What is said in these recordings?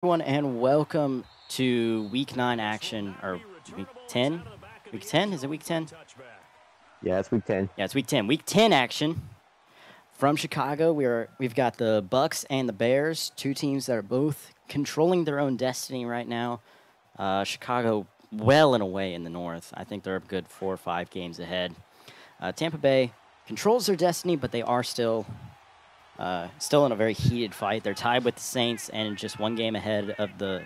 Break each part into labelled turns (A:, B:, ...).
A: Everyone, and welcome to Week 9 action, or Week 10? Week 10? Is it Week 10?
B: Yeah, it's Week 10.
A: Yeah, it's Week 10. Week 10 action from Chicago. We've got the Bucks and the Bears, two teams that are both controlling their own destiny right now. Chicago well and away in the north. I think they're a good 4 or 5 games ahead. Tampa Bay controls their destiny, but they are still in a very heated fight. They're tied with the Saints and just one game ahead of the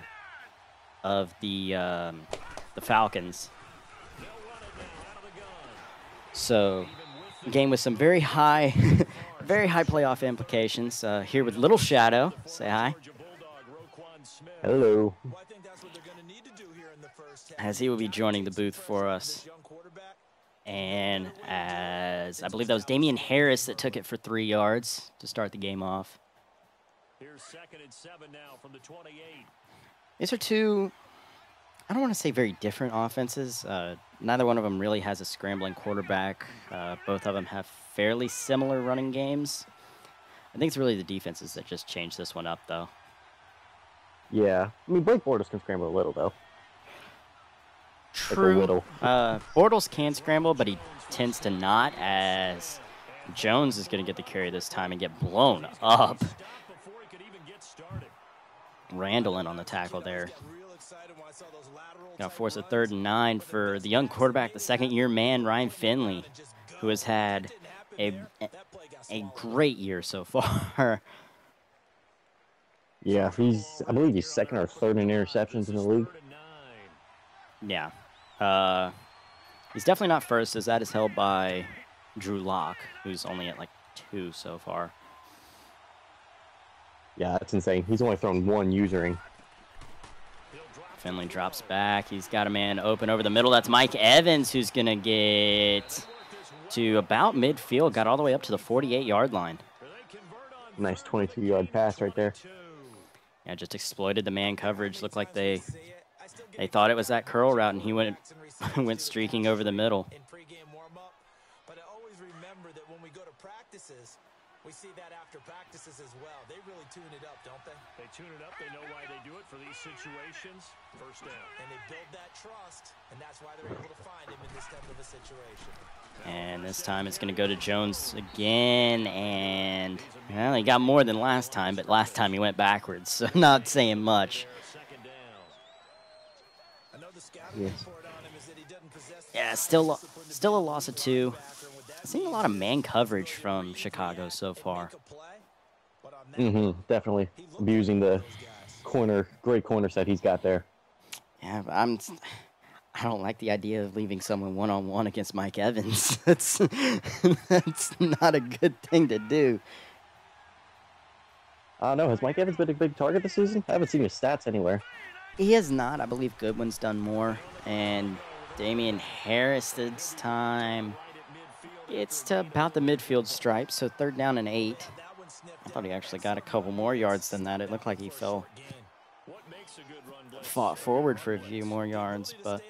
A: Falcons. So, game with some very high, very high playoff implications. Here with Little Shadow, say hi.
B: Hello.
A: As he will be joining the booth for us. And as I believe that was Damian Harris that took it for 3 yards to start the game off.
C: Here's 2nd and 7 now from the 28.
A: These are two, I don't want to say very different offenses. Neither one of them really has a scrambling quarterback. Both of them have fairly similar running games. I think it's really the defenses that just changed this one up, though.
B: Yeah. I mean, Blake Bortles can scramble a little, though.
A: True.
B: Like a little.
A: Bortles can scramble, but he tends to not, as Jones is going to get the carry this time and get blown up. Randall in on the tackle there. Going to force a 3rd and 9 for the young quarterback, the second-year man, Ryan Finley, who has had a great year so far.
B: Yeah, I believe he's 2nd or 3rd in interceptions in the league.
A: Yeah. He's definitely not first, as that is held by Drew Lock, who's only at like 2 so far.
B: Yeah, that's insane. He's only thrown 1 usering.
A: Finley drops back. He's got a man open over the middle. That's Mike Evans, who's going to get to about midfield. Got all the way up to the 48-yard line.
B: Nice 22-yard pass right there.
A: Yeah, just exploited the man coverage. Looked like they thought it was that curl route, and he went streaking over the middle.
D: But I always remember that when we go to practices, we see that after practices as well. They really tune it up, don't they?
C: They tune it up. They know why they do it for these situations. First down.
D: And they build that trust, and that's why they're able to find him in this type of a situation.
A: And this time it's going to go to Jones again, and well, he got more than last time, but last time he went backwards, so not saying much.
B: Yes.
A: Yeah, still a loss of 2. I've seen a lot of man coverage from Chicago so far.
B: Definitely abusing the great corner set he's got there.
A: Yeah, but I don't like the idea of leaving someone one-on-one against Mike Evans. That's not a good thing to do.
B: I don't know. Has Mike Evans been a big target this season? I haven't seen his stats anywhere.
A: He has not. I believe Goodwin's done more. And Damian Harris this time gets to about the midfield stripe, so 3rd down and 8. I thought he actually got a couple more yards than that. It looked like he fought forward for a few more yards, but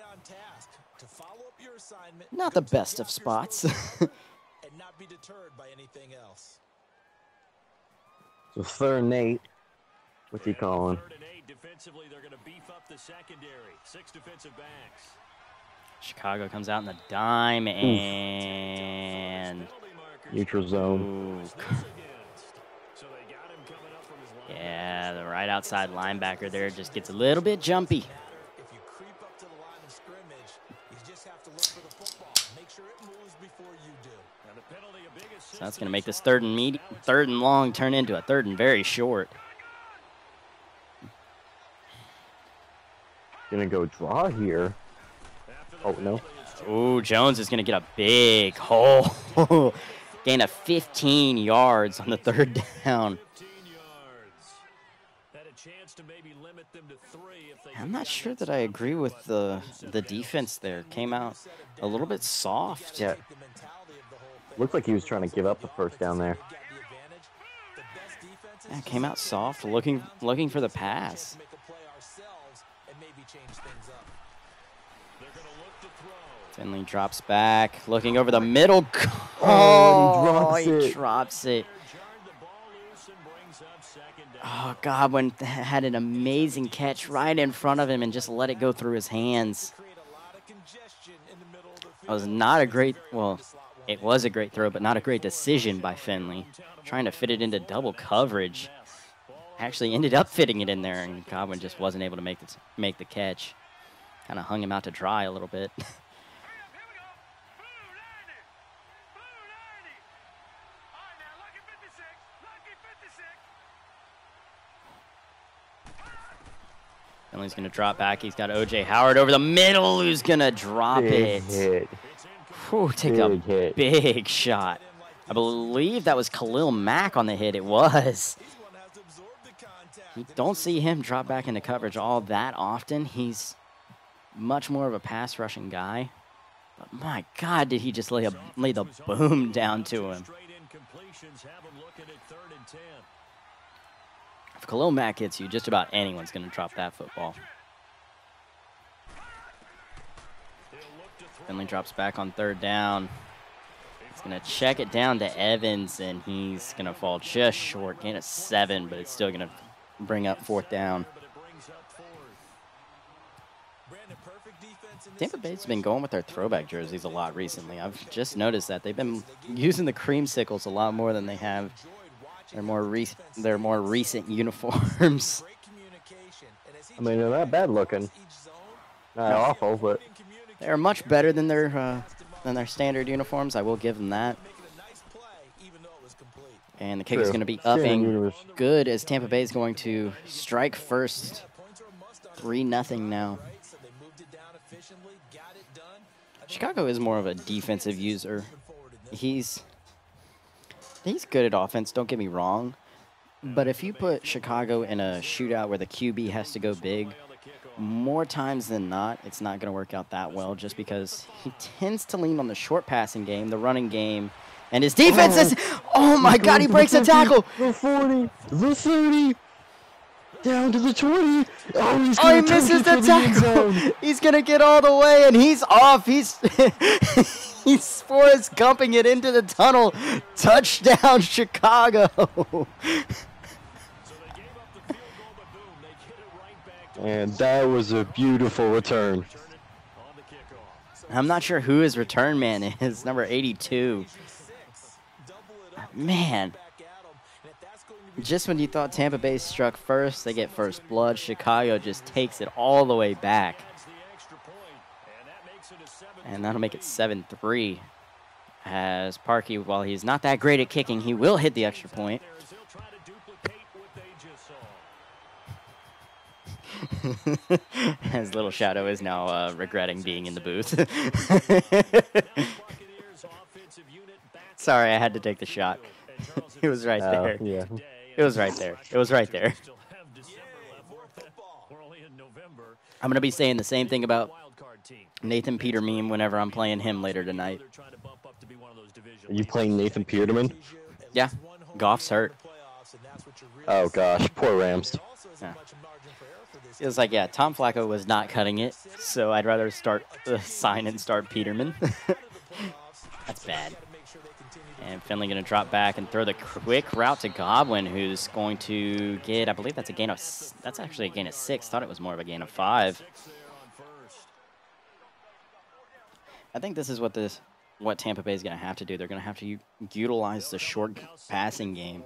A: not the best of spots.
D: And not be deterred by anything else.
B: So 3rd and 8. What's he calling?
C: Defensively, they're going to beef up the secondary. 6 defensive backs.
A: Chicago comes out in the dime and
B: Neutral zone.
A: Yeah, the right outside linebacker there just gets a little bit jumpy.
D: If you creep up to the line of scrimmage, you just have to look for the football. Make sure it moves before you do.
A: So that's going to make this 3rd and long turn into a 3rd and very short.
B: Gonna go draw here. Oh, no.
A: Ooh, Jones is going to get a big hole. Gain of 15 yards on the 3rd down. I'm not sure that I agree with the defense there. Came out a little bit soft.
B: Yeah. Looked like he was trying to give up the 1st down there.
A: Yeah, came out soft, looking for the pass. Finley drops back, looking over the middle.
B: Oh,
A: he drops it. Oh, Godwin had an amazing catch right in front of him and just let it go through his hands. It was not a great, well, it was a great throw, but not a great decision by Finley. Trying to fit it into double coverage. Actually ended up fitting it in there, and Godwin just wasn't able to make the catch. Kind of hung him out to dry a little bit. Finley's going to drop back. He's got O.J. Howard over the middle who's going to drop it.
B: Hit.
A: Whew, take a big shot. I believe that was Khalil Mack on the hit. It was. You don't see him drop back into coverage all that often. He's much more of a pass rushing guy. But my God, did he just lay the boom down to him. If Khalil Mack hits you, just about anyone's going to drop that football. Finley drops back on third down. He's going to check it down to Evans, and he's going to fall just short. Gain of 7, but it's still going to bring up fourth down. Tampa Bay's been going with their throwback jerseys a lot recently. I've just noticed that. They've been using the creamsicles a lot more than they have their more recent uniforms.
B: I mean, they're not bad looking. Not awful, but
A: they're much better than their standard uniforms. I will give them that. And the kick is going to be up and good as Tampa Bay is going to strike first. 3-0 now. Chicago is more of a defensive user. He's good at offense, don't get me wrong. But if you put Chicago in a shootout where the QB has to go big, more times than not, it's not going to work out that well just because he tends to lean on the short passing game, the running game, and his defense is... Oh, my God, he breaks a tackle.
B: The 40, the 30, down to the 20.
A: Oh, he misses the tackle. He's going to get all the way, and he's off. He's Forrest Gumping it into the tunnel. Touchdown, Chicago.
B: And that was a beautiful return.
A: I'm not sure who his return man is, number 82. Man. Just when you thought Tampa Bay struck first, they get first blood. Chicago just takes it all the way back. And that'll make it 7-3. As Parkey, while he's not that great at kicking, he will hit the extra point. As Little Shadow is now regretting being in the booth. Sorry, I had to take the shot. It was right there.
B: Yeah.
A: It was right there. It was right there. I'm going to be saying the same thing about Nathan Peterman whenever I'm playing him later tonight.
B: Are you playing Nathan Peterman?
A: Yeah. Goff's hurt.
B: Oh, gosh. Poor Rams.
A: Yeah. It was like, yeah, Tom Flacco was not cutting it, so I'd rather sign and start Peterman. That's bad. And Finley going to drop back and throw the quick route to Godwin, who's going to get, I believe that's that's actually a gain of 6. Thought it was more of a gain of 5. I think this is what Tampa Bay is going to have to do. They're going to have to utilize the short passing game.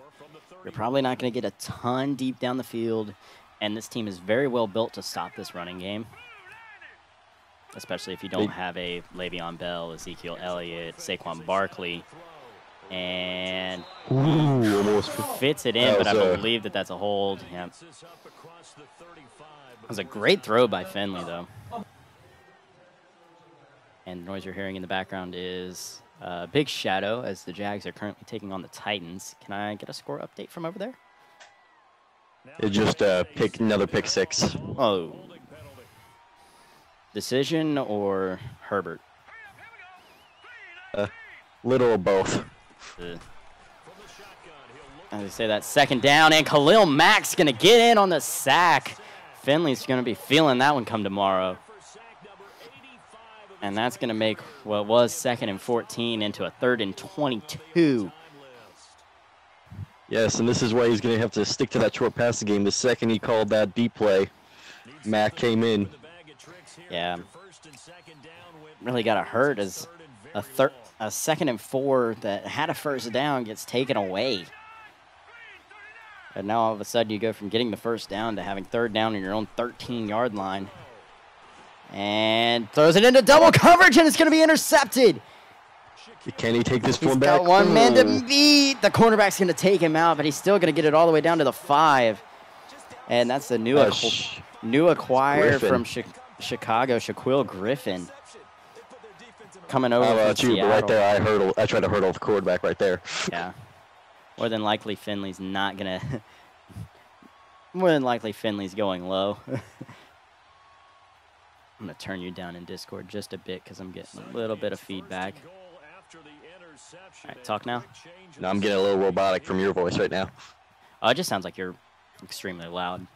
A: You're probably not going to get a ton deep down the field, and this team is very well built to stop this running game, especially if you don't have a Le'Veon Bell, Ezekiel Elliott, Saquon Barkley. And
B: almost
A: fits it in, but I believe that's a hold. Yeah. It was a great throw by Finley, though. And the noise you're hearing in the background is Big Shadow, as the Jags are currently taking on the Titans. Can I get a score update from over there?
B: It just another pick 6.
A: Oh. Decision or Herbert?
B: Little of both.
A: As I say, that second down, and Khalil Mack's going to get in on the sack. Finley's going to be feeling that one come tomorrow. And that's going to make what was 2nd and 14 into a 3rd and 22.
B: Yes, and this is why he's going to have to stick to that short passing game. The second he called that deep play, Mac came in.
A: Yeah. Really got hurt as a 2nd and 4 that had a first down gets taken away. And now all of a sudden you go from getting the first down to having 3rd down on your own 13-yard line. And throws it into double coverage, and it's going to be intercepted.
B: Can he take this
A: He's
B: one back?
A: got one man to beat. The cornerback's going to take him out, but he's still going to get it all the way down to the 5. And that's the new acquire from Chicago, Shaquille Griffin. Coming over from Seattle.
B: But right there, I tried to hurdle the quarterback right there.
A: Yeah. More than likely, Finley's not going to. More than likely, Finley's going low. I'm going to turn you down in Discord just a bit because I'm getting a little bit of feedback. All right, talk now.
B: No, I'm getting a little robotic from your voice right now.
A: Oh, it just sounds like you're extremely loud.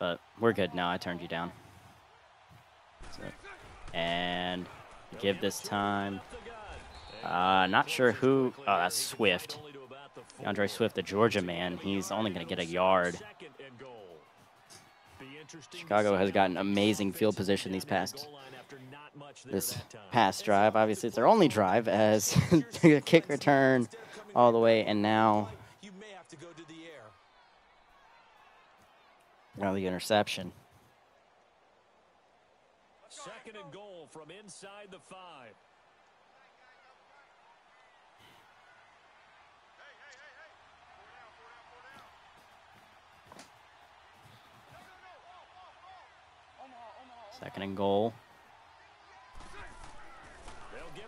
A: But we're good now. I turned you down. And give this time. Not sure who. Oh, that's Swift. DeAndre Swift, the Georgia man. He's only going to get a yard. Chicago has gotten amazing field position this past drive. Obviously, it's their only drive as the kick return all the way, and now the interception.
C: 2nd and goal from inside the 5.
A: Second and goal.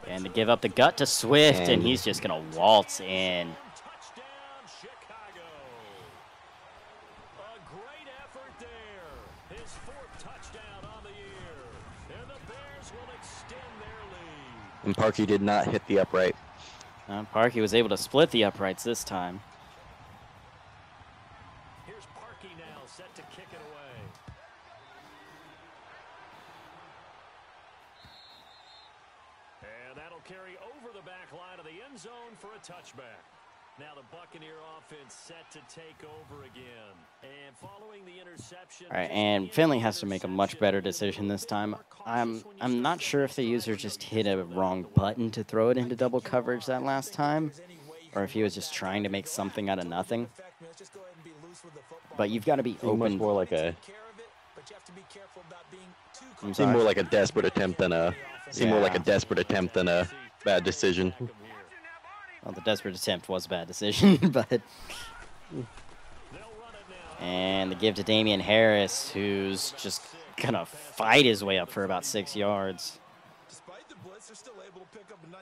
A: And to give up the gut to Swift, and he's just going to waltz in.
C: Touchdown, Chicago. A great effort there. His 4th touchdown on the year. And the Bears will extend their lead.
B: And Parkey did not hit the upright.
A: Parkey was able to split the uprights this time.
C: Here's Parkey now, set to kick it away. And that'll carry over the back line of the end zone for a touchback. Now the Buccaneer offense set to take over again. And following the interception.
A: All right, and Finley has to make a much better decision this time. I'm not sure if the user just hit a wrong button to throw it into double coverage that last time, or if he was just trying to make something out of nothing. But you've got to be open.
B: More like a.
A: Seemed
B: more like a desperate attempt than a. More like a desperate attempt than a bad decision.
A: Well, the desperate attempt was a bad decision, but. And the give to Damian Harris, who's just gonna fight his way up for about 6 yards.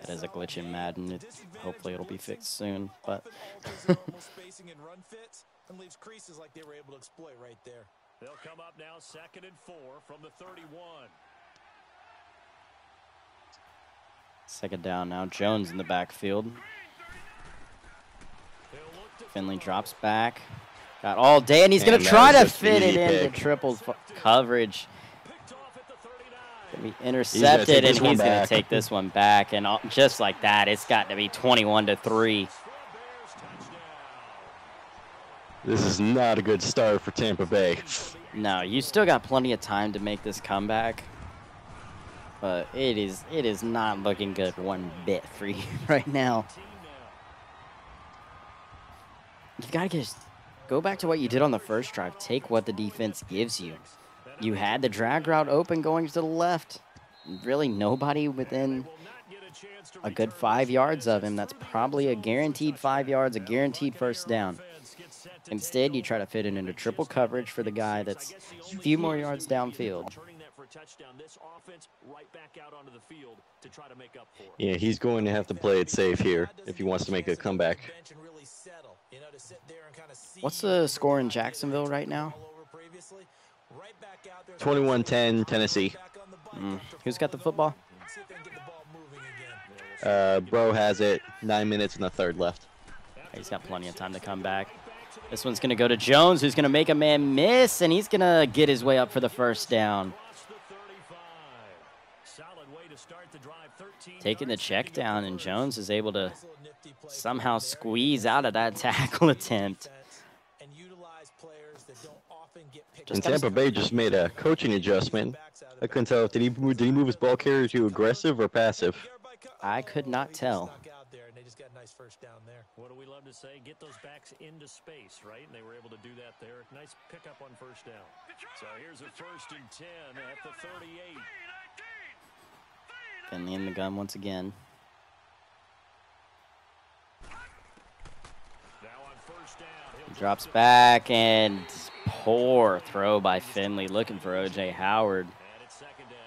A: That is a glitch in Madden. Hopefully it'll be fixed soon, but.
C: They'll come up now 2nd and 4 from the 31.
A: 2nd down now. Jones in the backfield. Finley drops back. Got all day, and he's going to try to fit it into triple coverage. Going to be intercepted, and he's going to take this one back. And just like that, it's got to be 21-3.
B: This is not a good start for Tampa Bay.
A: No, you still got plenty of time to make this comeback. But it is not looking good one bit for you right now. You've got to just go back to what you did on the first drive. Take what the defense gives you. You had the drag route open going to the left. Really nobody within a good 5 yards of him. That's probably a guaranteed 5 yards, a guaranteed first down. Instead, you try to fit it into triple coverage for the guy that's a few more yards downfield.
B: Yeah, he's going to have to play it safe here if he wants to make a comeback.
A: What's the score in Jacksonville right now?
B: 21-10, Tennessee.
A: Who's got the football?
B: Bro has it. 9 minutes and a third left.
A: He's got plenty of time to come back. This one's going to go to Jones, who's going to make a man miss, and he's going to get his way up for the first down. Taking the check down, and Jones is able to somehow squeeze out of that tackle attempt.
D: And utilize players that don't often get picked
B: And
D: up.
B: Tampa Bay just made a coaching adjustment. I couldn't tell if did he move his ball carrier to aggressive or passive.
A: I could not tell.
C: What do we love to say? Get those backs into space, right? And they were able to do that there. Nice pickup on first down. So here's a 1st and 10 at the 38.
A: Finley in the gun once again.
C: Now on first down, he'll
A: Drops back and poor throw by Finley looking for O.J. Howard.
C: and it's 2nd down.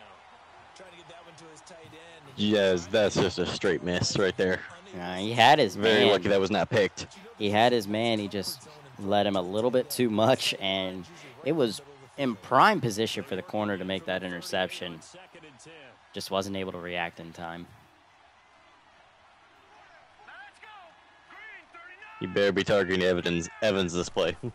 D: Trying to get that one to his tight end.
B: Yes, that's just a straight miss right there.
A: He had his
B: Very
A: man.
B: lucky that was not picked.
A: He had his man. He just let him a little bit too much, and it was in prime position for the corner to make that interception.
C: 2nd and 10.
A: Just wasn't able to react in time.
B: You better be targeting Evans this play.
C: Now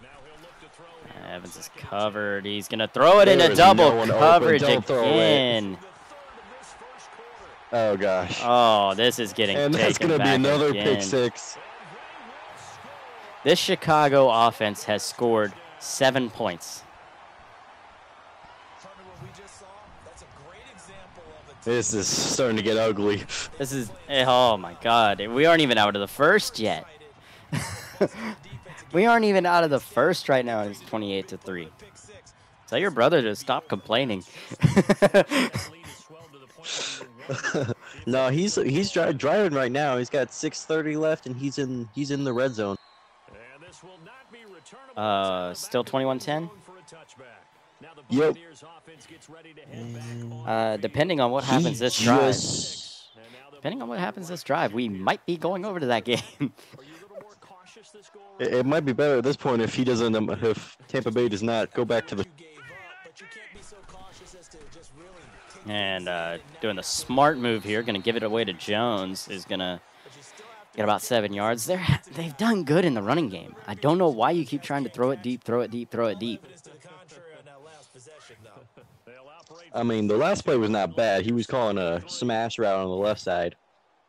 C: he'll look to throw here.
A: Evans is covered. He's going to throw it
B: There
A: into
B: is
A: double
B: no one open.
A: coverage
B: Don't throw it.
A: again.
B: Oh gosh.
A: Oh, this is getting
B: And that's
A: taken
B: going to be
A: back
B: another
A: again.
B: pick six.
A: This Chicago offense has scored 7 points.
B: This is starting to get ugly.
A: This is, oh my God. We aren't even out of the first yet. We aren't even out of the first right now, and it's 28-3. Tell your brother to stop complaining.
B: No, he's driving right now. He's got 6:30 left, and he's in the red zone.
C: And this will not be returnable.
A: Still 21-10?
C: For a touchback. Now the
B: Yep.
C: Buccaneers offense gets ready to head back on.
A: Depending on what happens
B: He
A: this drive.
B: just
C: And now the
A: Depending on what happens this drive, we might be going over to that game.
C: Are you a little more cautious this go around?
B: it might be better at this point if he doesn't if Tampa Bay does not go back to the.
A: And doing the smart move here, going to give it away to Jones, is going to get about 7 yards. They've done good in the running game. I don't know why you keep trying to throw it deep, throw it deep, throw it deep.
B: I mean, the last play was not bad. He was calling a smash route on the left side,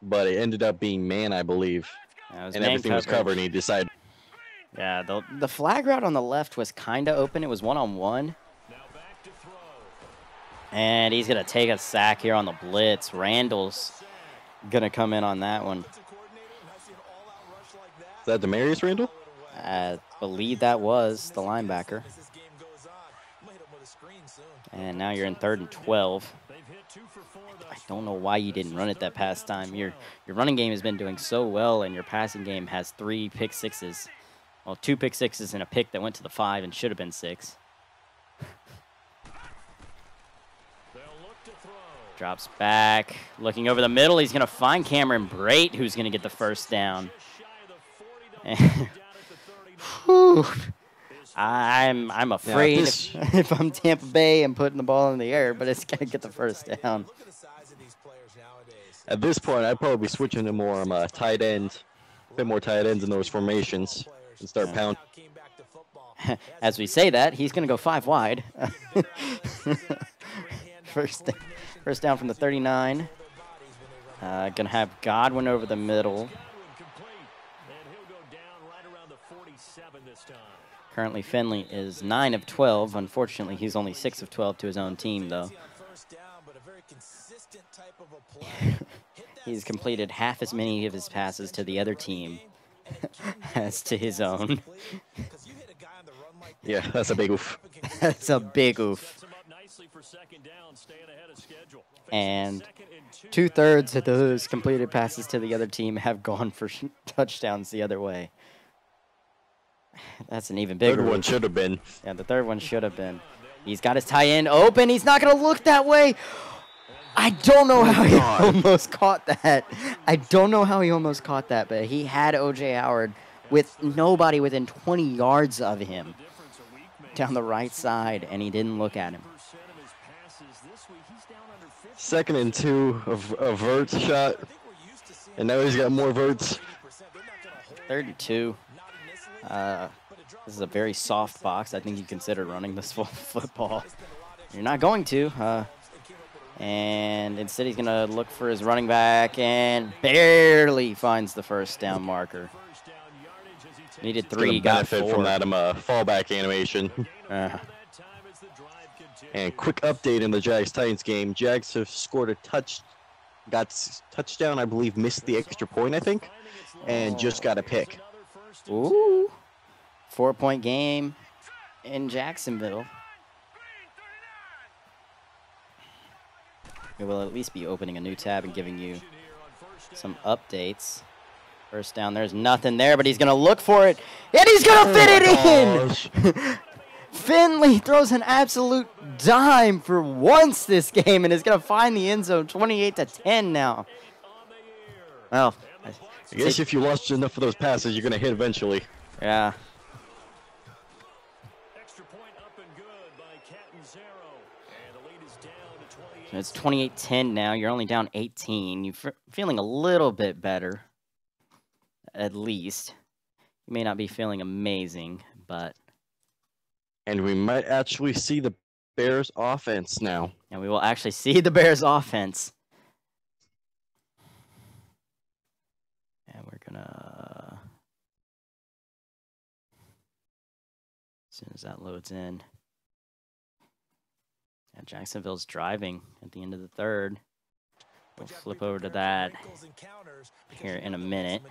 B: but it ended up being man, I believe,
A: That was
B: and
A: man
B: everything was
A: coverage.
B: covered. And he decided.
A: Yeah, the flag route on the left was kind of open. It was one-on-one.
C: Now back to throw.
A: And he's going to take a sack here on the blitz. Randall's going to come in on that one.
B: Is that Demarius Randall?
A: I believe that was the linebacker. And now you're in 3rd and 12.
C: They've hit 2 for 4
A: I
C: thus
A: don't know why you didn't run it that past time. Your running game has been doing so well, and your passing game has 3 pick sixes. Well, 2 pick sixes and a pick that went to the 5 and should have been 6.
C: They'll look to throw.
A: Drops back, looking over the middle. He's going to find Cameron Brate, who's going to get the first down.
C: Just shy of the 40. Down at the 39.
A: Whew. I'm afraid
B: this-
A: if I'm Tampa Bay and putting the ball in the air, but it's going to get the first down.
B: At this point, I'd probably be switching to more tight end, a bit more tight ends in those formations, and start pounding.
A: As we say that, he's going to go 5 wide. First down from the 39. Going to have Godwin over the middle.
C: Complete. And he'll go down right around the 47 this time.
A: Currently, Finley is 9 of 12. Unfortunately, he's only 6 of 12 to his own team, though. He's completed half as many of his passes to the other team as to his own.
B: Yeah, that's a big oof.
A: That's a big oof.
C: Sets him up nicely for 2nd down, staying ahead of schedule.
A: And
C: 2nd and 2.
A: 2/3 of those completed passes to the other team have gone for touchdowns the other way. That's an even bigger
B: Third one
A: one.
B: should have been.
A: Yeah, the 3rd one should have been. He's got his tie end open. He's not going to look that way. I don't know how he almost caught that. I don't know how he almost caught that, but he had O.J. Howard with nobody within 20 yards of him down the right side, and he didn't look at him.
B: 2nd and 2 of Vert's shot, and now he's got more Verts.
A: 32. This is a very soft box. I think you consider running this football. You're not going to. And instead he's going to look for his running back and barely finds the first down marker. Needed 3, got 4.
B: Benefit from that fallback animation. And quick update in the Jags-Titans game. Jags have scored a touchdown, I believe, missed the extra point, I think, and just got a pick.
A: Ooh. 4-point game in Jacksonville. We will at least be opening a new tab and giving you some updates. First down, there's nothing there, but he's going to look for it, and he's going to fit it in! Finley throws an absolute dime for once this game and is going to find the end zone, 28-10 now. Well,
B: I guess if you launched enough of those passes, you're going to hit eventually.
A: Yeah. So it's 28-10 now. You're only down 18. You're feeling a little bit better, at least. You may not be feeling amazing, but...
B: And we might actually see the Bears offense now.
A: And we will actually see the Bears offense. And we're gonna... As soon as that loads in. Yeah, Jacksonville's driving at the end of the third. We'll flip over to that here in a minute.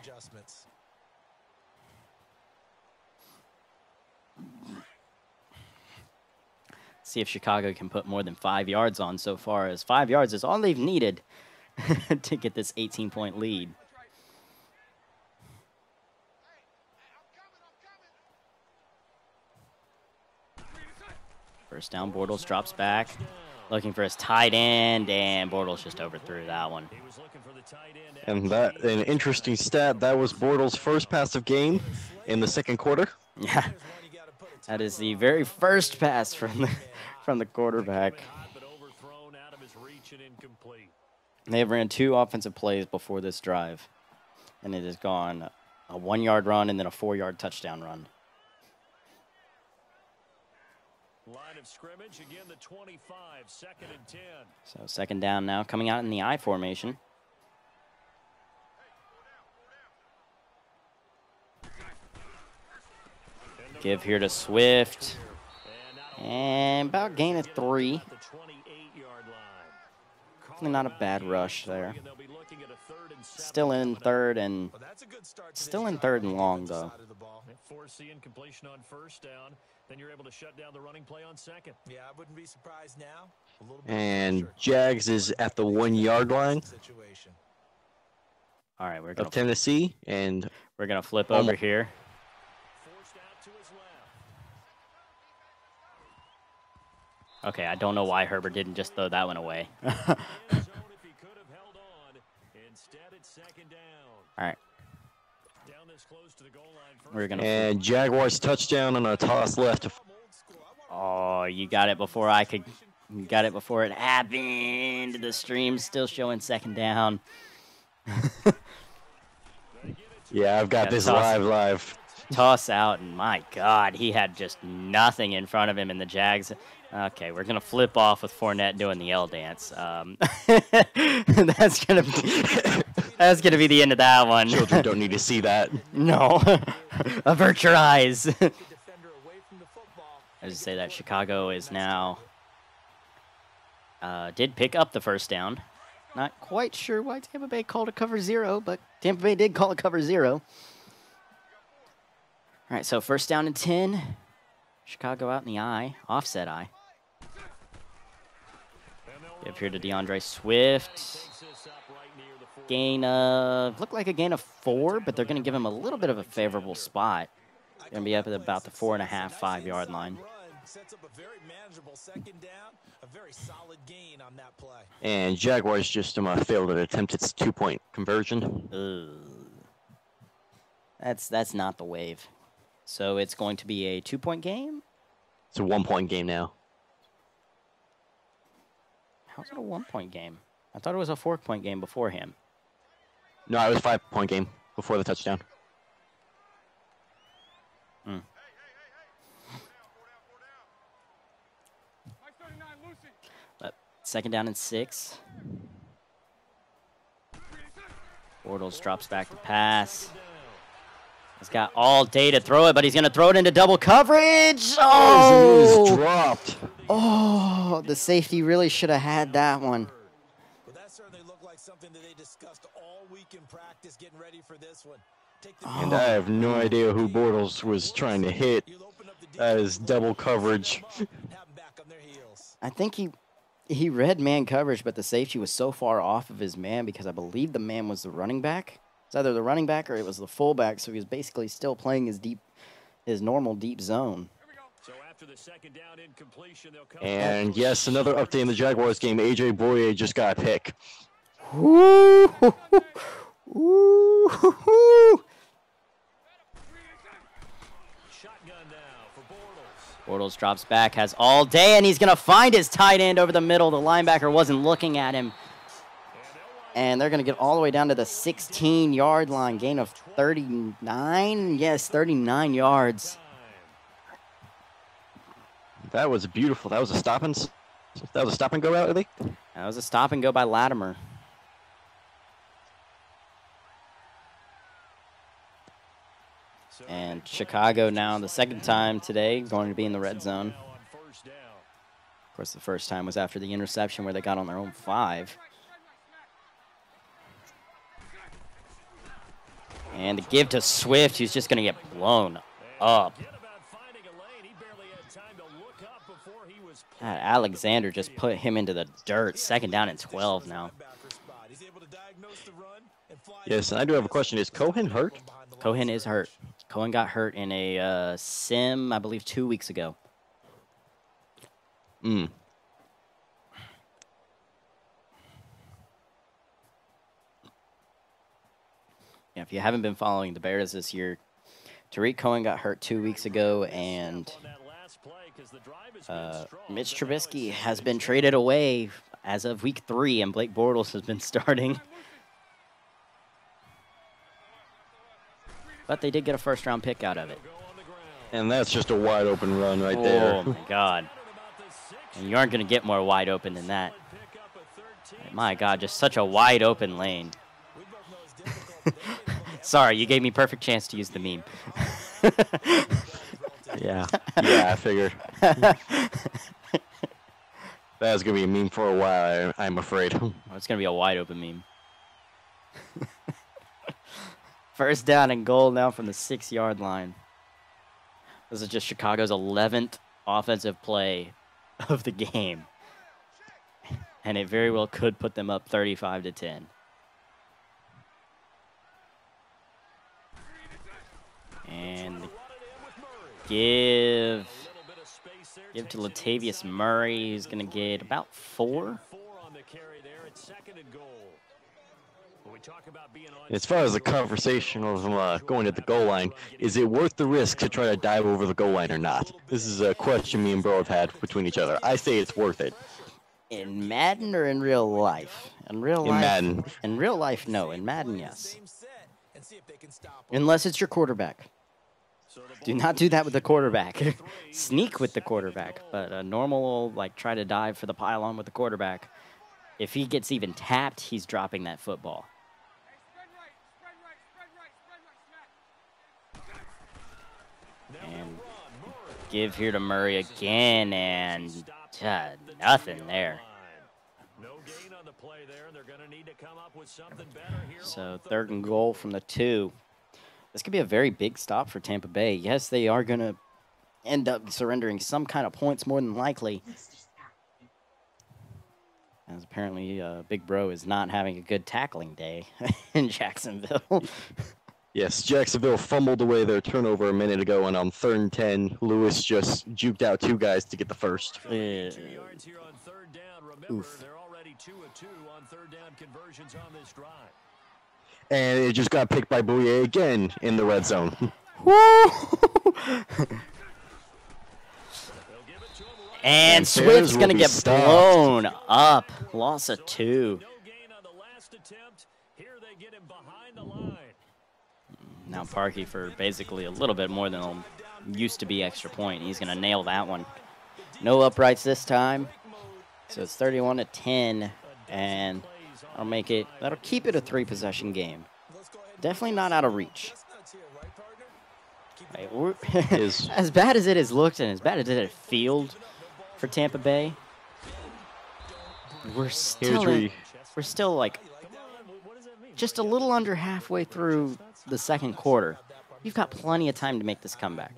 A: See if Chicago can put more than 5 yards on so far, as 5 yards is all they've needed to get this 18-point lead. First down, Bortles drops back, looking for his tight end, and Bortles just overthrew that one.
B: And that, an interesting stat, that was Bortles' first pass of game in the second quarter.
A: Yeah, that is the very first pass from the quarterback. They have ran 2 offensive plays before this drive, and it has gone a 1-yard run and then a 4-yard touchdown run.
C: Line of scrimmage again, the 25, 2nd and 10.
A: So 2nd down now, coming out in the I formation. Give here to Swift. And about gain of 3. Definitely not a bad rush there. Still in third and long though.
C: Foreseeing completion on first down, then you're able to shut down the running play on second.
D: Yeah, I wouldn't be surprised now.
B: And Jags is at the 1-yard line
A: All right, we're
B: of
A: gonna
B: Tennessee, and
A: flip over here. Okay, I don't know why Herbert didn't just throw that one away. All right. We're gonna.
B: And Jaguars touchdown on a toss left.
A: Oh, you got it before I could. You got it before it happened. The stream's still showing 2nd down.
B: Yeah, I've got this live.
A: Toss out, and my God, he had just nothing in front of him in the Jags. Okay, we're gonna flip off with Fournette doing the L dance. That's gonna be the end of that one.
B: Children don't need to see that.
A: No, avert your eyes. I just say that Chicago is now did pick up the first down. Not quite sure why Tampa Bay called a cover 0, but Tampa Bay did call a cover 0. All right, so 1st down and 10. Chicago out in the I, offset I. Give here to DeAndre Swift. Gain of, looked like a gain of 4, but they're going to give him a little bit of a favorable spot. Going to be up at about the 4.5, 5-yard line.
B: And Jaguars just failed to attempt its 2-point conversion.
A: That's not the wave. So it's going to be a 2-point game?
B: It's a 1-point game now.
A: How's it a 1-point game? I thought it was a 4-point game before him.
B: No, it was a 5-point game before the touchdown.
A: But 2nd down and 6. Bortles drops back to pass. He's got all day to throw it, but he's going to throw it into double coverage.
B: Oh, he is
A: Oh!
B: dropped.
A: Oh, the safety really should have had that one.
D: Well, that certainly looked like something that they discussed all week in practice, getting ready for this one.
B: And I have no idea who Bortles was trying to hit. That is double coverage.
A: I think he read man coverage, but the safety was so far off of his man because I believe the man was the running back. It's either the running back or it was the fullback, so he was basically still playing his normal deep zone.
C: So after the 2nd down incompletion, they'll come.
B: And yes, another update in the Jaguars game. AJ Boye just got a pick.
A: Woo! Woo!
C: Shotgun now for Bortles.
A: Bortles drops back, has all day, and he's going to find his tight end over the middle. The linebacker wasn't looking at him. And they're going to get all the way down to the 16-yard line, gain of 39. Yes, 39 yards.
B: That was beautiful. That was a stop and go out, I think.
A: That was a stop and go by Latimer. And Chicago now the 2nd time today going to be in the red zone. Of course, the first time was after the interception where they got on their own 5. And the give to Swift, who's just going to get blown up. Alexander just put him into the dirt. 2nd down and 12 now.
B: Yes, and I do have a question. Is Cohen hurt?
A: Cohen is hurt. Cohen got hurt in a sim, I believe, 2 weeks ago.
B: Hmm.
A: Yeah, if you haven't been following the Bears this year, Tariq Cohen got hurt 2 weeks ago, and Mitch Trubisky has been traded away as of week 3, and Blake Bortles has been starting. But they did get a 1st-round pick out of it.
B: And that's just a wide open run right there.
A: Oh, my God. And you aren't going to get more wide open than that. My God, just such a wide open lane. Sorry, you gave me perfect chance to use the meme.
B: Yeah, I figured. That's going to be a meme for a while, I'm afraid.
A: Oh, it's going to be a wide open meme. 1st down and goal now from the 6-yard line. This is just Chicago's 11th offensive play of the game. And it very well could put them up 35-10. And give to Latavius Murray, who's going to get about 4.
B: As far as the conversation of going to the goal line, is it worth the risk to try to dive over the goal line or not? This is a question me and Bro have had between each other. I say it's worth it.
A: In Madden or in real life? In
B: Madden.
A: In real life, no. In Madden, yes. Unless it's your quarterback. Do not do that with the quarterback. Sneak with the quarterback, but a normal, like, try to dive for the pylon with the quarterback. If he gets even tapped, he's dropping that football. And give here to Murray again, and nothing there. So 3rd and goal from the 2. This could be a very big stop for Tampa Bay. Yes, they are going to end up surrendering some kind of points more than likely. As apparently Big Bro is not having a good tackling day in Jacksonville.
B: Yes, Jacksonville fumbled away their turnover a minute ago, and on 3rd and 10, Lewis just juked out 2 guys to get the 1st.
A: Oof.
B: And it just got picked by Bouye again in the red zone.
A: And Swift's going to get blown up. Loss of 2. Now Parkey for basically a little bit more than used to be extra point. He's going to nail that one. No uprights this time. So it's 31-10, and that'll keep it a 3-possession game. Definitely not out of reach. As bad as it has looked and as bad as it has felt for Tampa Bay, we're still like just a little under halfway through the second quarter. You've got plenty of time to make this comeback.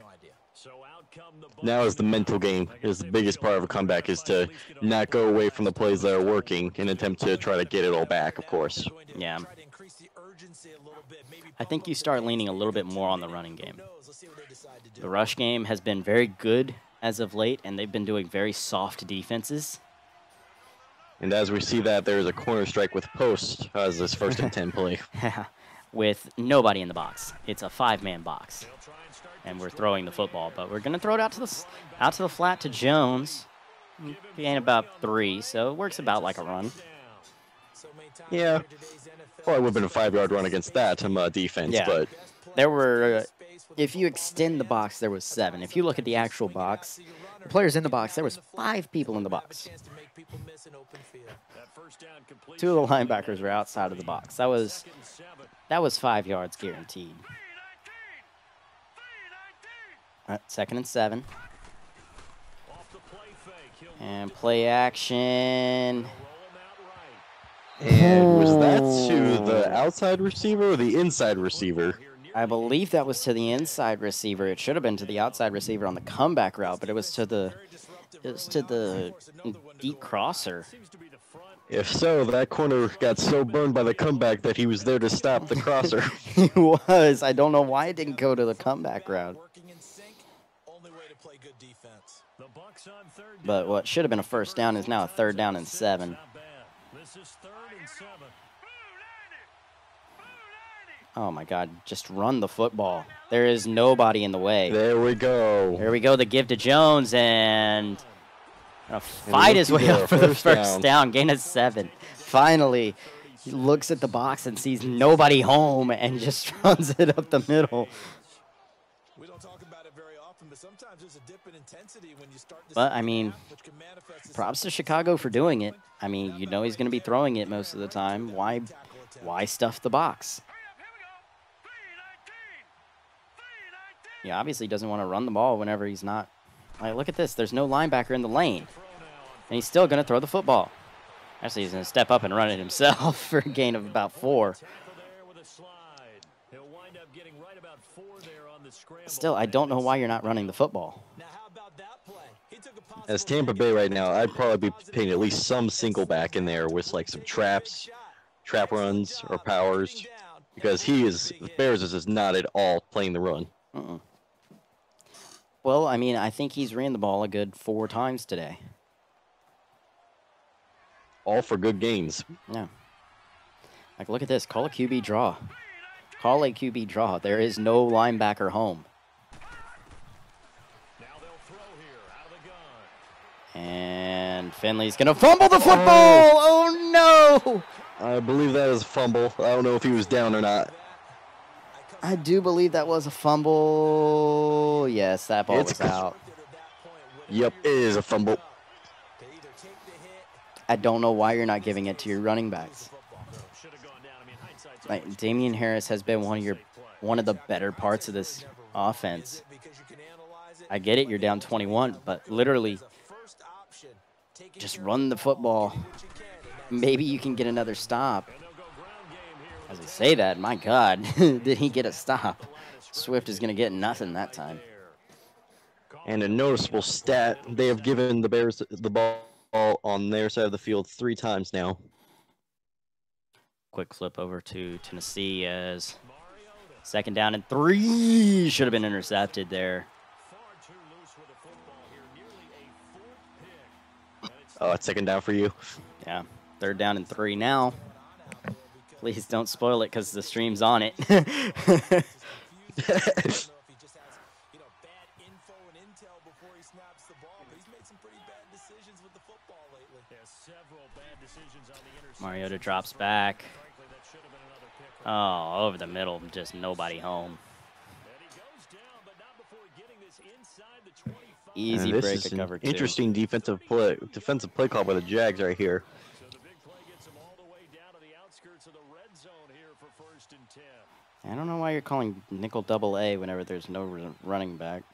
B: Now is the mental game. Is the biggest part of a comeback is to not go away from the plays that are working and attempt to try to get it all back, of course.
A: Yeah. I think you start leaning a little bit more on the running game. The rush game has been very good as of late, and they've been doing very soft defenses.
B: And as we see that, there's a corner strike with post as this 1st and 10 play.
A: With nobody in the box. It's a 5-man box. And we're throwing the football, but we're going to throw it out to the flat to Jones. Gain about 3, so it works about like a run.
B: Yeah. Probably would have been a 5-yard run against that defense,
A: yeah.
B: But
A: there were, if you extend the box, there was 7. If you look at the actual box, the players in the box, there was 5 people in the box. 2 of the linebackers were outside of the box. That was 5 yards guaranteed. 2nd and 7. And play action.
B: And was that to the outside receiver or the inside receiver?
A: I believe that was to the inside receiver. It should have been to the outside receiver on the comeback route, but it was to the deep crosser.
B: If so, that corner got so burned by the comeback that he was there to stop the crosser.
A: He was. I don't know why it didn't go to the comeback route. But what should have been a 1st down is now a 3rd down and 7. Oh my God, just run the football. There is nobody in the way.
B: There we go.
A: There we go, the give to Jones, and fight his way up for the 1st down. Gain of 7. Finally, he looks at the box and sees nobody home and just runs it up the middle.
D: We don't talk about it very often, but sometimes there's a dip in intensity when you start to.
A: But I mean, props to Chicago for doing it. I mean, you know he's going to be throwing it most of the time. Why stuff the box? He obviously doesn't want to run the ball whenever he's not. Like, look at this. There's no linebacker in the lane. And he's still going to throw the football. Actually, he's going to step up and run it himself for a gain of about 4. Still, I don't know why you're not running the football.
B: As Tampa Bay right now, I'd probably be paying at least some single back in there with like some trap runs or powers, because the Bears is not at all playing the run.
A: Well, I mean, I think he's ran the ball a good 4 times today.
B: All for good gains.
A: Yeah. Like, look at this. Call a QB draw. Call a QB draw. There is no linebacker home. And Finley's going to fumble the football. Oh, no.
B: I believe that is a fumble. I don't know if he was down or not.
A: I do believe that was a fumble. Yes, that ball was out.
B: Yep, it is a fumble.
A: I don't know why you're not giving it to your running backs. Like, Damian Harris has been one of the better parts of this offense. I get it, you're down 21, but literally just run the football. Maybe you can get another stop. As I say that, my God, did he get a stop? Swift is going to get nothing that time.
B: And a noticeable stat, they have given the Bears the ball on their side of the field 3 times now.
A: Quick flip over to Tennessee as 2nd down and 3. Should have been intercepted there.
B: Oh, it's 2nd down for you.
A: Yeah, 3rd down and 3 now. Please don't spoil it because the stream's on it. Mariota drops back. Oh, over the middle, just nobody home. Easy
B: this
A: break
B: is
A: to
B: an
A: cover 2.
B: interesting defensive play call by the Jags right here.
C: So the big play gets them all the way down to the outskirts of the red zone here for 1st and 10.
A: I don't know why you're calling nickel double A whenever there's no running back.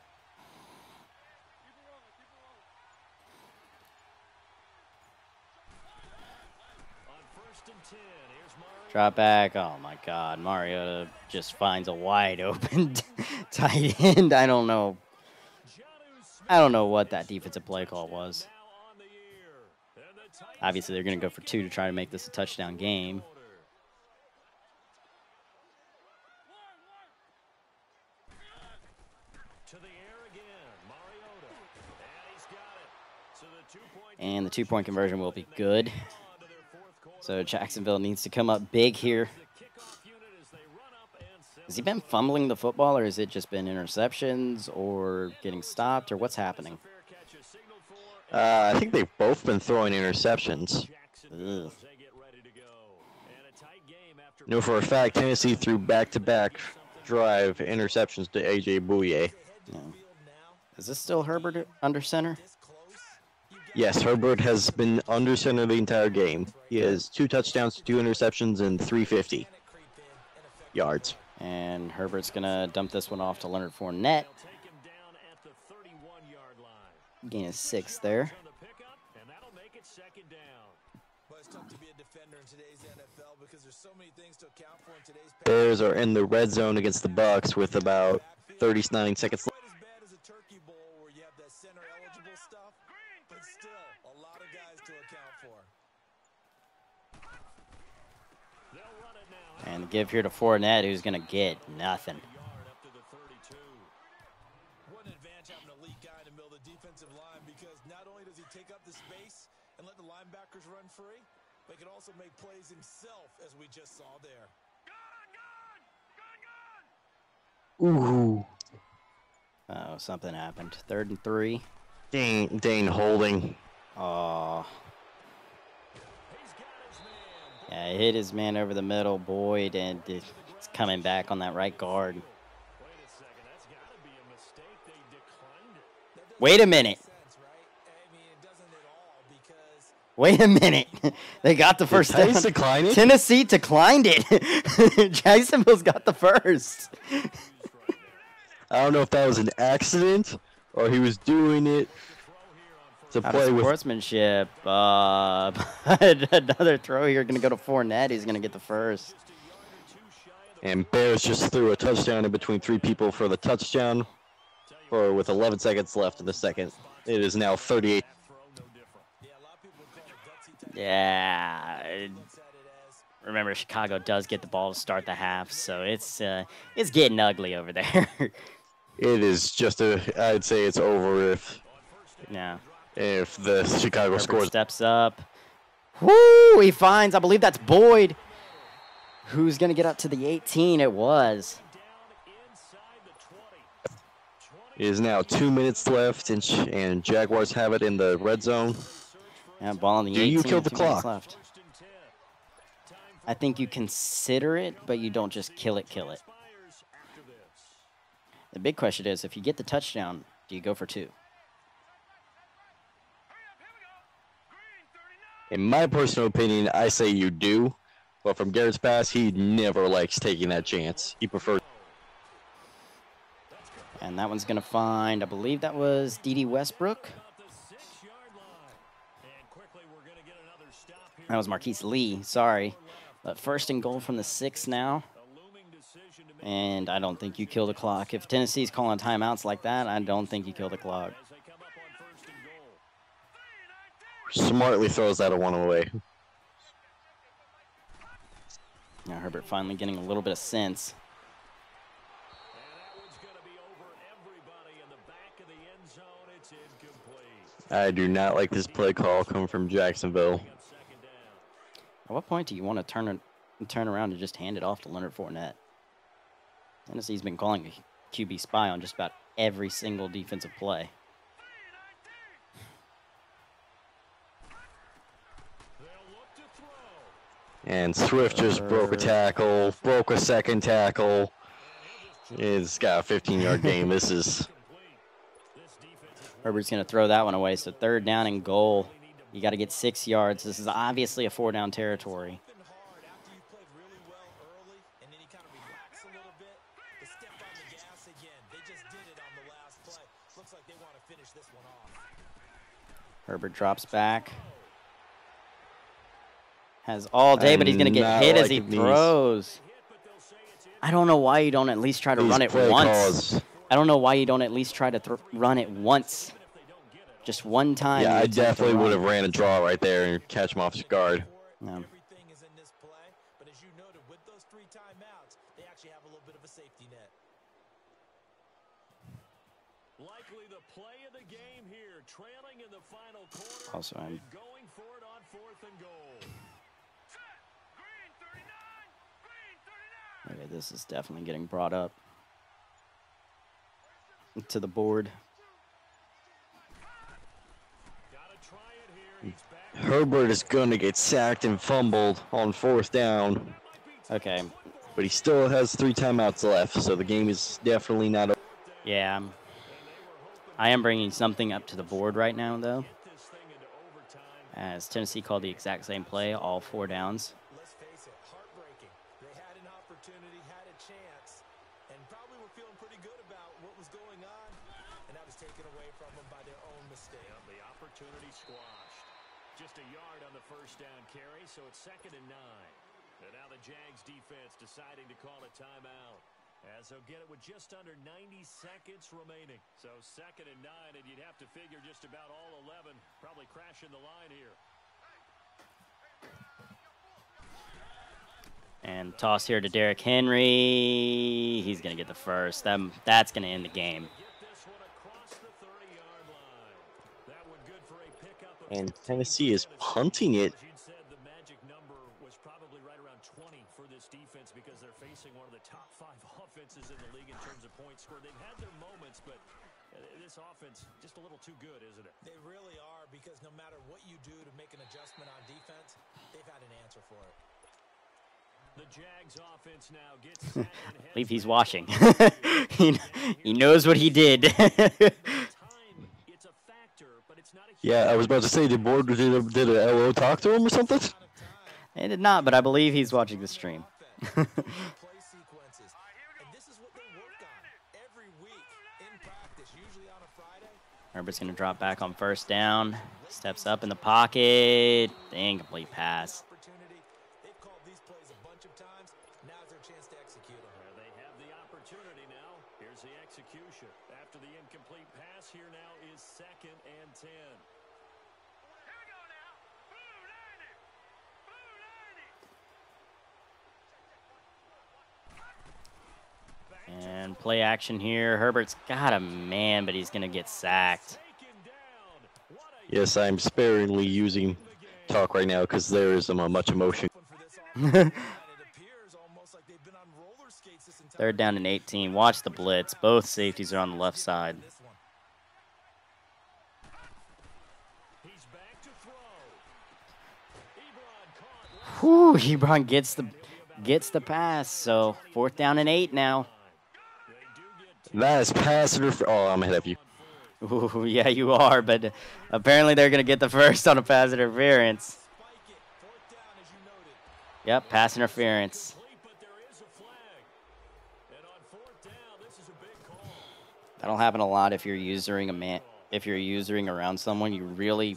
C: On 1st and 10, here's Mario.
A: Drop back. Oh my God, Mariota just finds a wide open tight end. I don't know. I don't know what that defensive play call was.
C: Now on the year. And the Titans
A: Obviously, they're going to go for 2 to try to make this a touchdown game.
C: To the air again, Mariota. And he's got it. So the 2-point
A: And the 2-point conversion will be good.
C: on to their 4th quarter.
A: So Jacksonville needs to come up big here.
C: The kickoff unit as they run up and
A: Has he been fumbling the football, or has it just been interceptions or getting stopped, or what's happening?
C: fair catch is signaled for.
B: I think they've both been throwing interceptions.
C: Jacksonville
A: Ugh.
C: as they get ready to go. And a tight game after
B: You know for a fact, Tennessee threw back-to-back drive interceptions to A.J. Bouye.
A: Yeah. Is this still Herbert under center?
B: Yes, Herbert has been under center the entire game. He has 2 touchdowns, 2 interceptions, and 350 yards.
A: And Herbert's going to dump this one off to Leonard Fournette.
C: take him down at the 31-yard line.
A: Gain is 6 there.
C: On the pickup, and that'll make it 2nd down.
D: But it's tough to be a defender in today's NFL because there's so many things to account for in today's
B: Bears are in the red zone against the Bucks with about 39 seconds left.
D: Quite as bad as a turkey bowl where you have that center eligible stuff, but still a lot of guys to account for.
C: They'll run it now.
A: And the give here to Fournette, who's going to get nothing.
C: Yard up to the 32.
D: What an advantage having an elite guy in the middle of the defensive line because not only does he take up the space and let the linebackers run free, but he can also make plays himself, as we just saw there.
B: Ooh.
A: Oh, something happened. 3rd and 3.
B: Dane holding.
A: Oh,
C: He's got his man.
A: yeah, he hit his man over the middle, Boyd, and it's coming back on that right guard.
C: Wait a second. That's got to be a mistake. They declined it.
A: Wait a minute.
D: Sense, right? I mean, it doesn't at all because
A: Wait a minute. They got the first down.
B: Titans decline it?
A: Tennessee declined it. Jacksonville's got the first.
B: I don't know if that was an accident or he was doing it to
A: Out of
B: play with.
A: sportsmanship. But another throw here going to go to Fournette. He's going to get the first.
B: And Bears just threw a touchdown in between 3 people for the touchdown. Or with 11 seconds left in the second. It is now 38.
A: Yeah. Remember, Chicago does get the ball to start the half, so it's getting ugly over there.
B: It is just I'd say it's over
A: Yeah.
B: if the Chicago
A: Herbert
B: scores.
A: steps up. Woo! He finds, I believe that's Boyd. Who's going to get up to the 18? It was.
B: It is now 2 minutes left, and Jaguars have it in the red zone.
A: Yeah, ball on the
B: Do
A: 18.
B: you kill the
A: 2 minutes
B: clock?
A: left. I think you consider it, but you don't just kill it. The big question is, if you get the touchdown, do you go for 2?
B: In my personal opinion, I say you do. But from Garrett's pass, he never likes taking that chance. He prefers.
A: And that one's going to find, I believe that was D.D. Westbrook. That was Marquise Lee, sorry. But 1st and goal from the 6 now. And I don't think you kill the clock. If Tennessee's calling timeouts like that, I don't think you kill the clock.
B: Smartly throws that one away.
A: Now Herbert finally getting a little bit of sense.
B: I do not like this play call coming from Jacksonville.
A: At what point do you want to turn around and just hand it off to Leonard Fournette? Tennessee's been calling a QB spy on just about every single defensive play.
B: And Swift just broke a tackle, broke a second tackle. It's got a 15-yard game. This is
A: Herbert's going to throw that one away. So 3rd down and goal. You got to get 6 yards. This is obviously a 4-down territory. Herbert drops back. Has all day, but he's going to get hit as he throws. I don't know why you don't at least try to run it once. I don't know why you don't at least try to run it once. Just one time.
B: Yeah, I definitely would have ran a draw right there and catch him off his guard.
A: Yeah.
C: Likely the play of the game here, trailing in the final quarter.
A: Also, I'm
C: going for it on 4th and goal.
A: Okay, this is definitely getting brought up to the board.
B: Herbert is going to get sacked and fumbled on 4th down.
A: Okay.
B: But he still has 3 timeouts left, so the game is definitely not over.
A: Yeah. I am bringing something up to the board right now, though. As Tennessee called the exact same play, all 4 downs.
D: Let's face it, heartbreaking. They had an opportunity, had a chance, and probably were feeling pretty good about what was going on, and that was taken away from them by their own mistake.
C: Yeah, the opportunity squashed. Just a yard on the 1st down carry, so it's 2nd and 9. And now the Jags defense deciding to call a timeout, as they'll get it with just under 90 seconds remaining. So 2nd and 9, and you'd have to figure just about all 11 probably crashing the line here.
A: And toss here to Derrick Henry. He's going to get the first. That's going to end the game.
B: And Tennessee is punting it.
C: The magic number was probably right around 20 for this defense because they're facing one of the top 5 offenses in the league in terms of points scored. They've had their moments, but this offense just a little too good, isn't it?
D: They really are, because no matter what you do to make an adjustment on defense, they've had an answer for it.
C: The Jags offense now gets set and
A: I believe he's watching. he knows what he did.
B: Yeah, I was about to say, the board did a LO talk to him or something?
A: It did not, but I believe he's watching the stream. Herbert's going to drop back on 1st down. Steps up in the pocket. The incomplete pass.
D: They've called these plays a bunch of times. Now's their chance to execute them.
C: They have the opportunity now. Here's the execution. After the incomplete pass, here now is 2nd and 10.
A: And play action here. Herbert's got a man, but he's going to get sacked.
B: Yes, I'm sparingly using talk right now because there is much emotion.
A: 3rd down and 18. Watch the blitz. Both safeties are on the left side. Whew, Hebron gets the pass. So 4th down and 8 now.
B: That is pass interference. Oh, I'm ahead of you.
A: Ooh, yeah, you are, but apparently they're going to get the first on a pass interference. Yep, pass interference. That'll happen a lot if you're using around someone. You really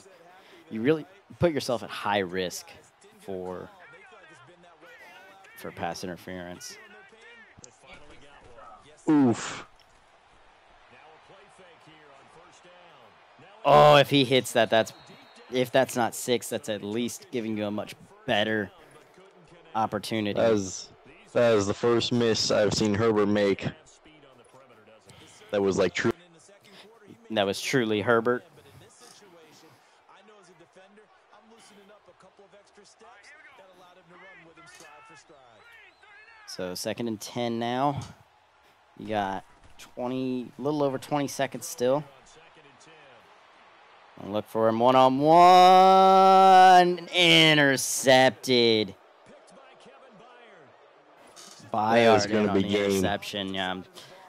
A: put yourself at high risk for pass interference.
B: Oof.
A: Oh, if he hits that, if that's not 6, that's at least giving you a much better opportunity.
B: That is the first miss I've seen Herbert make. That was like true.
A: That was truly Herbert. So 2nd and 10 now. You got a little over 20 seconds still. I'll look for him one-on-one. Intercepted.
B: That is going to be
A: interception. Yeah,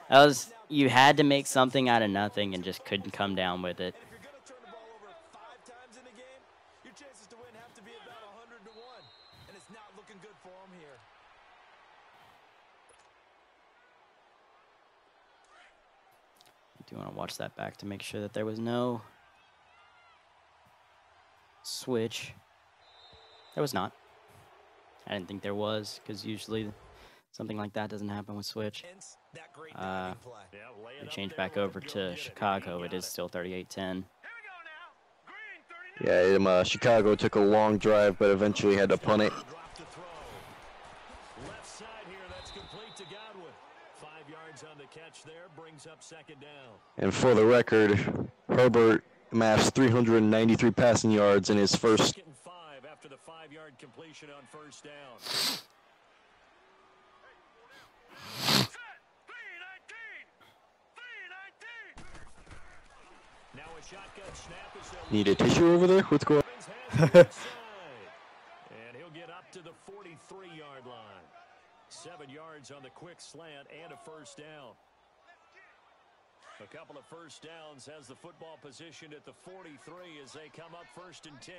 A: that You had to make something out of nothing and just couldn't come down with it.
D: If you're going to turn the ball over 5 times in a game, your chances to win have to be about 100 to 1. And it's not looking good for them here.
A: I do want to watch that back to make sure that there was no switch. There was not. I didn't think there was, because usually something like that doesn't happen with switch. We change back over to Chicago. It is still 38-10.
B: Yeah, Chicago took a long drive, but eventually had to punt it.
C: Left side here, that's complete to Godwin. 5 yards on the catch there, brings up second down.
B: And for the record, Herbert amassed 393 passing yards in his first.
C: Second and 5 after the 5-yard completion on first down. Now a shotgun snap as they'll
B: Need a tissue over there? What's going on?
C: and he'll get up to the 43-yard line. 7 yards on the quick slant and a first down. A couple of first downs has the football position at the 43 as they come up 1st and 10.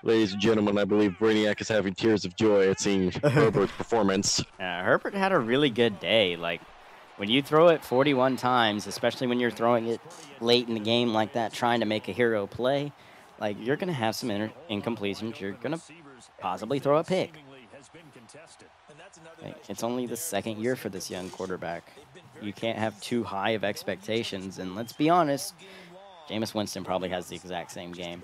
B: Ladies and gentlemen, I believe Brainiac is having tears of joy at seeing Herbert's performance.
A: Herbert had a really good day. Like, when you throw it 41 times, especially when you're throwing it late in the game like that, trying to make a hero play, like, you're going to have some incompletions. You're going to possibly throw a pick. Like, it's only the 2nd year for this young quarterback. You can't have too high of expectations. And let's be honest, Jameis Winston probably has the exact same game.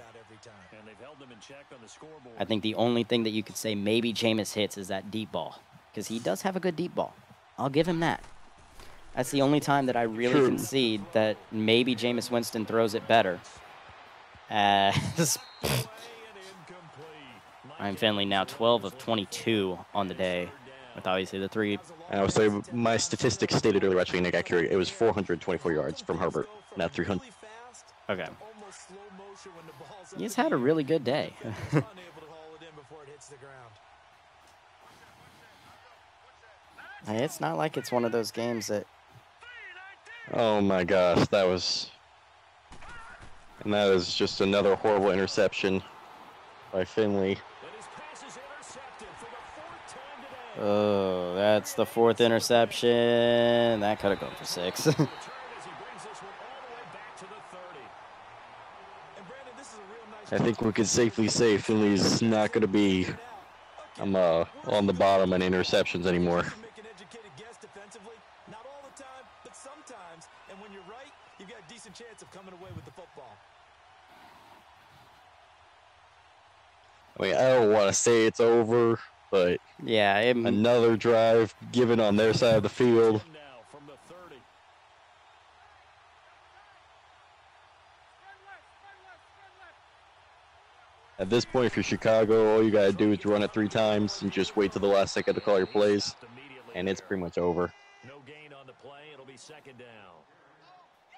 A: I think the only thing that you could say maybe Jameis hits is that deep ball, because he does have a good deep ball. I'll give him that. That's the only time that I really concede that maybe Jameis Winston throws it better. As Ryan Finley now 12 of 22 on the day, with obviously the 3.
B: I would say my statistics stated earlier, actually, and I got curious, it was 424 yards from Herbert, not 300.
A: Okay. He's had a really good day. It's not like it's one of those games that...
B: Oh my gosh, that was... And that is just another horrible interception by Finley.
A: Oh, that's the 4th interception. That could have gone for 6.
B: I think we could safely say Finley's not going to be on the bottom in interceptions anymore.
D: Make an educated guess defensively. Not all the time, but sometimes. And when you're right, you've got a decent chance of coming away with the football.
B: I mean, I don't want to say it's over, but
A: yeah,
B: another drive given on their side of the field. At this point, if you're Chicago, all you got to do is run it 3 times and just wait till the last second to call your plays, and it's pretty much over.
C: No gain on the play. It'll be 2nd down.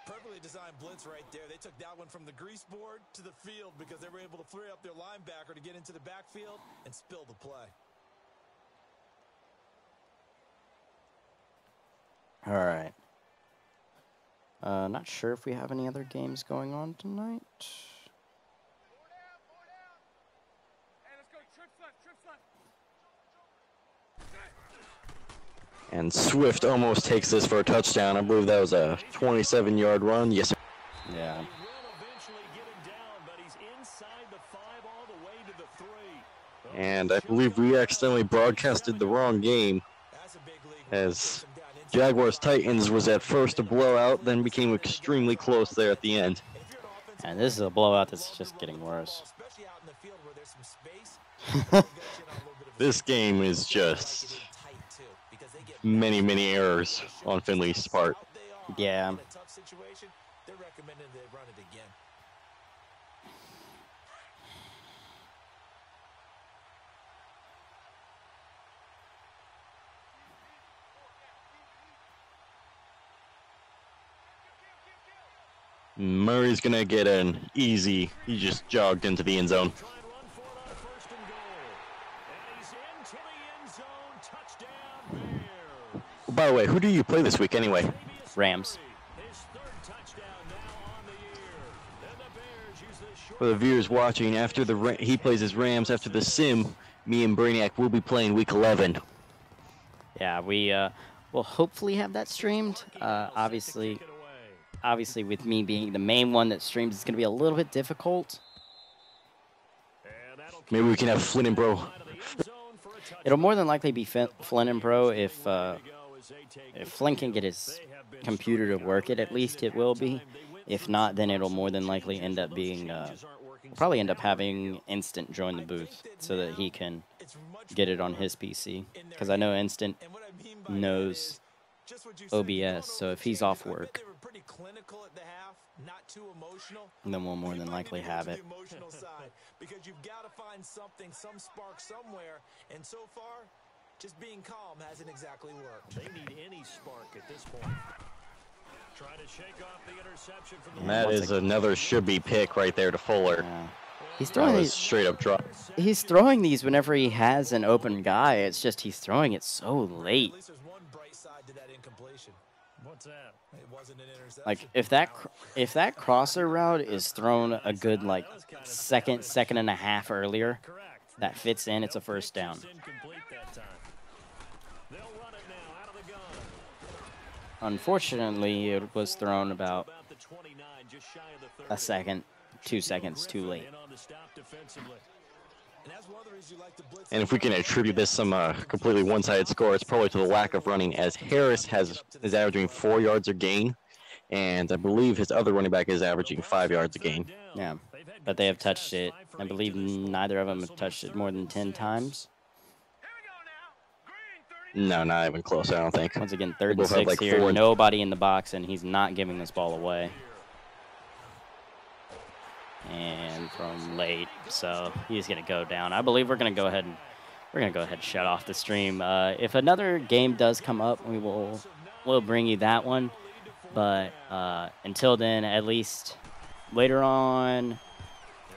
D: Perfectly designed blitz right there. They took that one from the grease board to the field because they were able to free up their linebacker to get into the backfield and spill the play.
A: All right. Not sure if we have any other games going on tonight.
B: And Swift almost takes this for a touchdown. I believe that was a 27-yard run. Yes, sir.
A: Yeah.
B: And I believe we accidentally broadcasted the wrong game, as Jaguars-Titans was at first a blowout, then became extremely close there at the end.
A: And this is a blowout that's just getting worse.
B: This game is just many, many errors on Finley's part.
A: Yeah.
B: Murray's going to get an easy, he just jogged into the end zone. by the way, who do you play this week anyway?
A: Rams.
B: For the viewers watching, after he plays his Rams, after the sim, me and Brainiac will be playing week 11.
A: Yeah, we will hopefully have that streamed. Obviously, with me being the main one that streams, it's going to be a little bit difficult.
B: Maybe we can have Flynn and Bro.
A: It'll more than likely be Flynn and Bro if Flynn can get his computer to work it. At least it will be. If not, then it'll more than likely end up being. We'll probably end up having Instant join the booth so that he can get it on his PC. Because I know Instant knows OBS, so if he's off work, then we'll more than likely have it.
D: Because you've got to find something, some spark somewhere, and so far, just being calm hasn't exactly worked.
C: They need any spark at this point. Trying to shake off the interception from the
B: And that is another should-be pick right there to Fuller.
A: Yeah. He's throwing these
B: straight up drop.
A: He's throwing these whenever he has an open guy. It's just he's throwing it so late.
D: At least there's one bright side to that incompletion.
C: What's that?
D: It wasn't an interception.
A: Like if that crosser route is thrown a good like second and a half earlier, that fits in. It's a first down. Unfortunately, it was thrown about a second, 2 seconds too late.
B: And if we can attribute this some completely one-sided score, it's probably to the lack of running, as Harris is averaging 4 yards a gain, and I believe his other running back is averaging 5 yards a gain.
A: Yeah, but they have touched it. I believe neither of them have touched it more than 10 times.
B: No, not even close, I don't think.
A: Once again, 3rd and
B: both have
A: 6
B: like
A: here.
B: 4.
A: Nobody in the box, and he's not giving this ball away. And from late, so he's gonna go down. I believe we're gonna go ahead and shut off the stream. If another game does come up, we'll bring you that one. But until then, at least later on,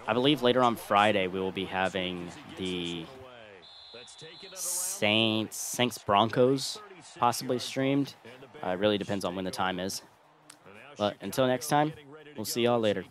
A: I believe later on Friday we will be having the Saints Broncos possibly streamed. It really depends on when the time is. But until next time, we'll see y'all later.